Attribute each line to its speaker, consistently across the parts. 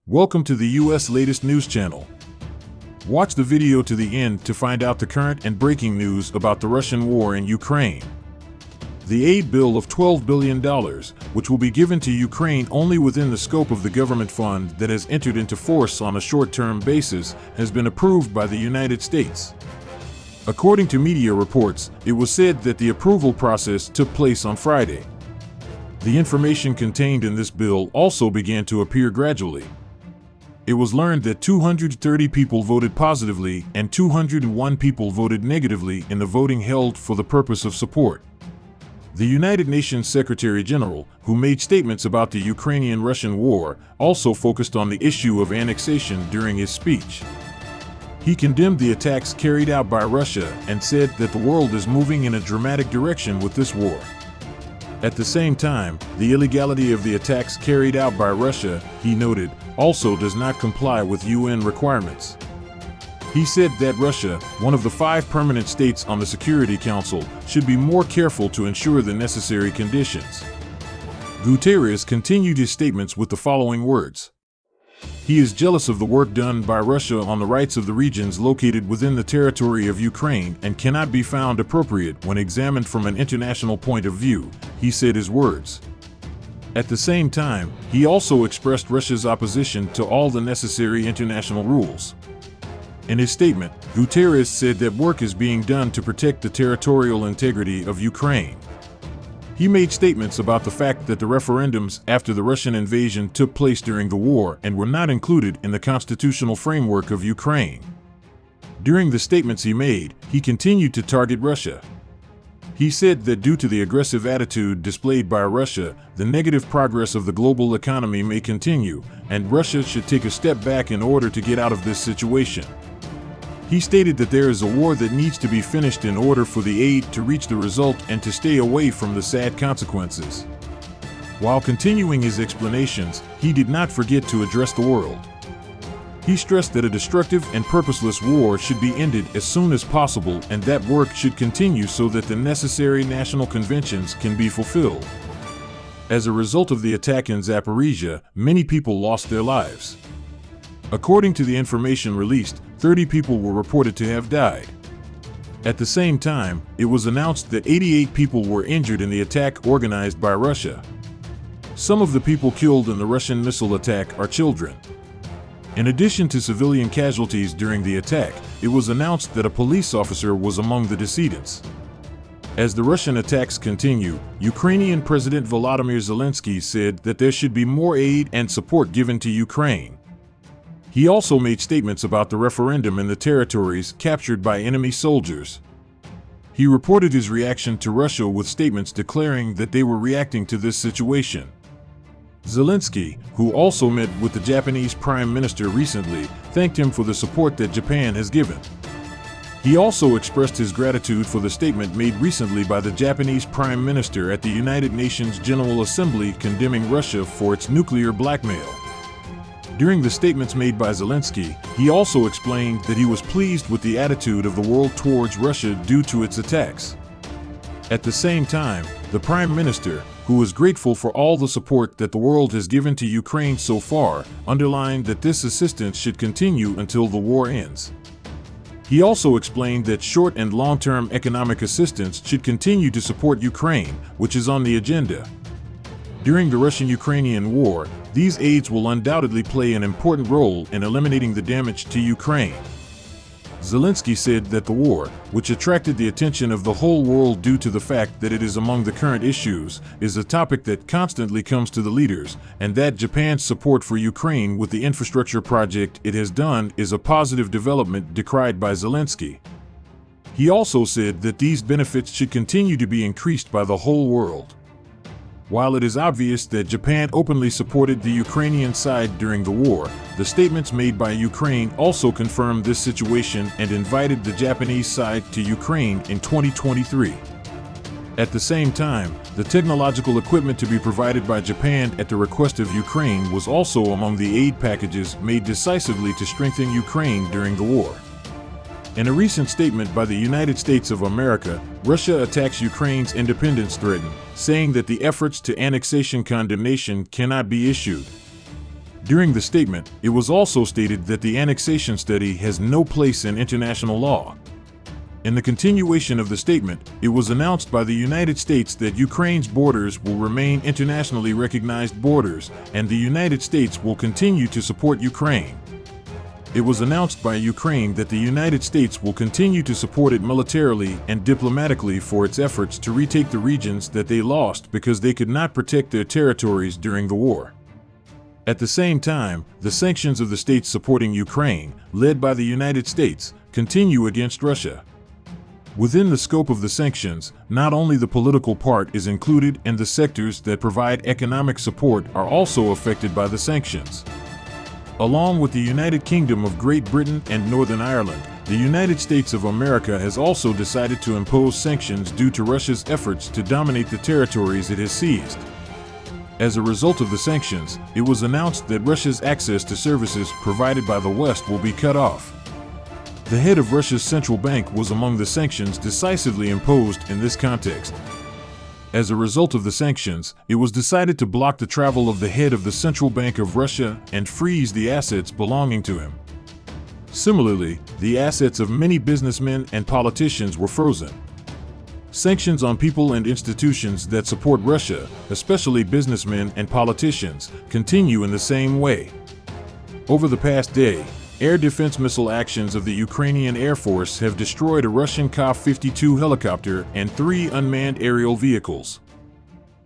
Speaker 1: Welcome to the U.S. latest news channel. Watch the video to the end to find out the current and breaking news about the Russian war in Ukraine. The aid bill of $12 billion, which will be given to Ukraine only within the scope of the government fund that has entered into force on a short-term basis, has been approved by the United States. According to media reports, it was said that the approval process took place on Friday. The information contained in this bill also began to appear gradually. It was learned that 230 people voted positively and 201 people voted negatively in the voting held for the purpose of support. The United Nations Secretary General, who made statements about the Ukrainian-Russian war, also focused on the issue of annexation during his speech. He condemned the attacks carried out by Russia and said that the world is moving in a dramatic direction with this war. At the same time, the illegality of the attacks carried out by Russia, he noted, also does not comply with UN requirements. He said that Russia, one of the 5 permanent states on the Security Council, should be more careful to ensure the necessary conditions. Guterres continued his statements with the following words. He is jealous of the work done by Russia on the rights of the regions located within the territory of Ukraine and cannot be found appropriate when examined from an international point of view, he said his words. At the same time, he also expressed Russia's opposition to all the necessary international rules. In his statement, Guterres said that work is being done to protect the territorial integrity of Ukraine. He made statements about the fact that the referendums after the Russian invasion took place during the war and were not included in the constitutional framework of Ukraine. During the statements he made, he continued to target Russia. He said that due to the aggressive attitude displayed by Russia, the negative progress of the global economy may continue, and Russia should take a step back in order to get out of this situation. He stated that there is a war that needs to be finished in order for the aid to reach the result and to stay away from the sad consequences. While continuing his explanations, he did not forget to address the world. He stressed that a destructive and purposeless war should be ended as soon as possible and that work should continue so that the necessary national conventions can be fulfilled. As a result of the attack in Zaporizhzhia, many people lost their lives. According to the information released, 30 people were reported to have died. At the same time, it was announced that 88 people were injured in the attack organized by Russia. Some of the people killed in the Russian missile attack are children. In addition to civilian casualties during the attack, it was announced that a police officer was among the decedents. As the Russian attacks continue, Ukrainian President Volodymyr Zelensky said that there should be more aid and support given to Ukraine. He also made statements about the referendum in the territories captured by enemy soldiers. He reported his reaction to Russia with statements declaring that they were reacting to this situation. Zelensky, who also met with the Japanese Prime Minister recently, thanked him for the support that Japan has given. He also expressed his gratitude for the statement made recently by the Japanese Prime Minister at the United Nations General Assembly condemning Russia for its nuclear blackmail. During the statements made by Zelensky, he also explained that he was pleased with the attitude of the world towards Russia due to its attacks. At the same time, the Prime Minister, who was grateful for all the support that the world has given to Ukraine so far, underlined that this assistance should continue until the war ends. He also explained that short and long-term economic assistance should continue to support Ukraine, which is on the agenda. During the Russian-Ukrainian war, these aids will undoubtedly play an important role in eliminating the damage to Ukraine. Zelensky said that the war, which attracted the attention of the whole world due to the fact that it is among the current issues, is a topic that constantly comes to the leaders, and that Japan's support for Ukraine with the infrastructure project it has done is a positive development decried by Zelensky. He also said that these benefits should continue to be increased by the whole world. While it is obvious that Japan openly supported the Ukrainian side during the war, the statements made by Ukraine also confirmed this situation and invited the Japanese side to Ukraine in 2023. At the same time, the technological equipment to be provided by Japan at the request of Ukraine was also among the aid packages made decisively to strengthen Ukraine during the war. In a recent statement by the United States of America, Russia attacks Ukraine's independence threatened, saying that the efforts to annexation condemnation cannot be issued. During the statement, it was also stated that the annexation study has no place in international law. In the continuation of the statement, it was announced by the United States that Ukraine's borders will remain internationally recognized borders, and the United States will continue to support Ukraine. It was announced by Ukraine that the United States will continue to support it militarily and diplomatically for its efforts to retake the regions that they lost because they could not protect their territories during the war. At the same time, the sanctions of the states supporting Ukraine, led by the United States, continue against Russia. Within the scope of the sanctions, not only the political part is included, and the sectors that provide economic support are also affected by the sanctions. Along with the United Kingdom of Great Britain and Northern Ireland, the United States of America has also decided to impose sanctions due to Russia's efforts to dominate the territories it has seized. As a result of the sanctions, it was announced that Russia's access to services provided by the West will be cut off. The head of Russia's central bank was among the sanctions decisively imposed in this context. As a result of the sanctions, it was decided to block the travel of the head of the Central Bank of Russia and freeze the assets belonging to him. Similarly, the assets of many businessmen and politicians were frozen. Sanctions on people and institutions that support Russia, especially businessmen and politicians, continue in the same way. Over the past day, air defense missile actions of the Ukrainian Air Force have destroyed a Russian Ka-52 helicopter and 3 unmanned aerial vehicles.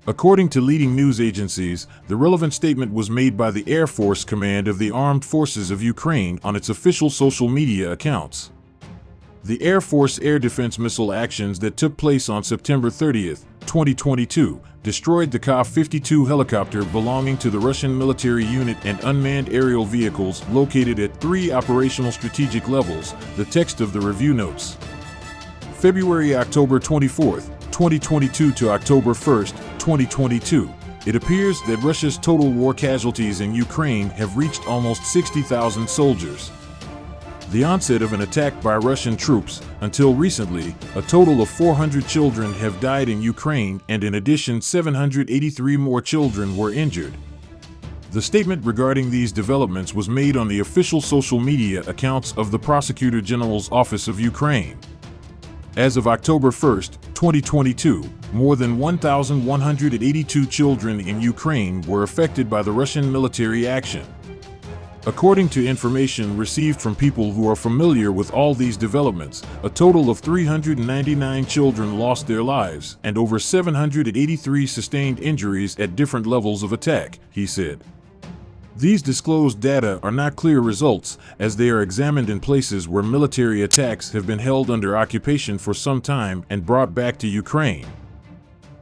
Speaker 1: According to leading news agencies, the relevant statement was made by the Air Force Command of the Armed Forces of Ukraine on its official social media accounts. The Air Force air defense missile actions that took place on September 30, 2022, destroyed the Ka-52 helicopter belonging to the Russian military unit and unmanned aerial vehicles located at 3 operational strategic levels, the text of the review notes. October 24, 2022 to October 1, 2022, it appears that Russia's total war casualties in Ukraine have reached almost 60,000 soldiers. The onset of an attack by Russian troops, until recently, a total of 400 children have died in Ukraine, and in addition 783 more children were injured. The statement regarding these developments was made on the official social media accounts of the Prosecutor General's Office of Ukraine. As of October 1, 2022, more than 1,182 children in Ukraine were affected by the Russian military action. According to information received from people who are familiar with all these developments, a total of 399 children lost their lives and over 783 sustained injuries at different levels of attack, he said. These disclosed data are not clear results, as they are examined in places where military attacks have been held under occupation for some time and brought back to Ukraine.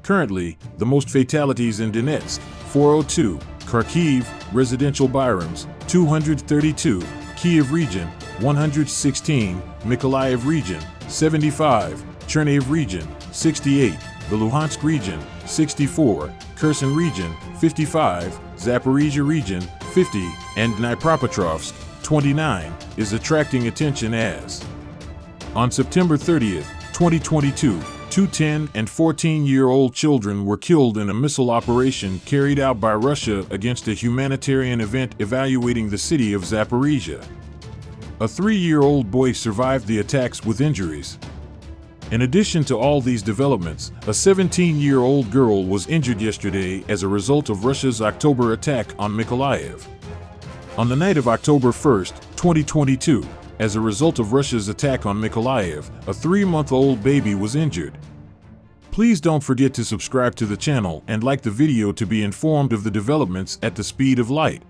Speaker 1: Currently, the most fatalities in Donetsk, 402, Kharkiv, residential Byrams, 232, Kiev region, 116, Mykolaiv region, 75, Chernihiv region, 68, the Luhansk region, 64, Kherson region, 55, Zaporizhzhia region, 50, and Dnipropetrovsk, 29, is attracting attention as. On September 30, 2022, 2 10- and 14-year-old children were killed in a missile operation carried out by Russia against a humanitarian event evacuating the city of Zaporizhzhia. A 3-year-old boy survived the attacks with injuries. In addition to all these developments, a 17-year-old girl was injured yesterday as a result of Russia's October attack on Mykolaiv. On the night of October 1, 2022, as a result of Russia's attack on Mykolaiv, a 3-month-old baby was injured. Please don't forget to subscribe to the channel and like the video to be informed of the developments at the speed of light.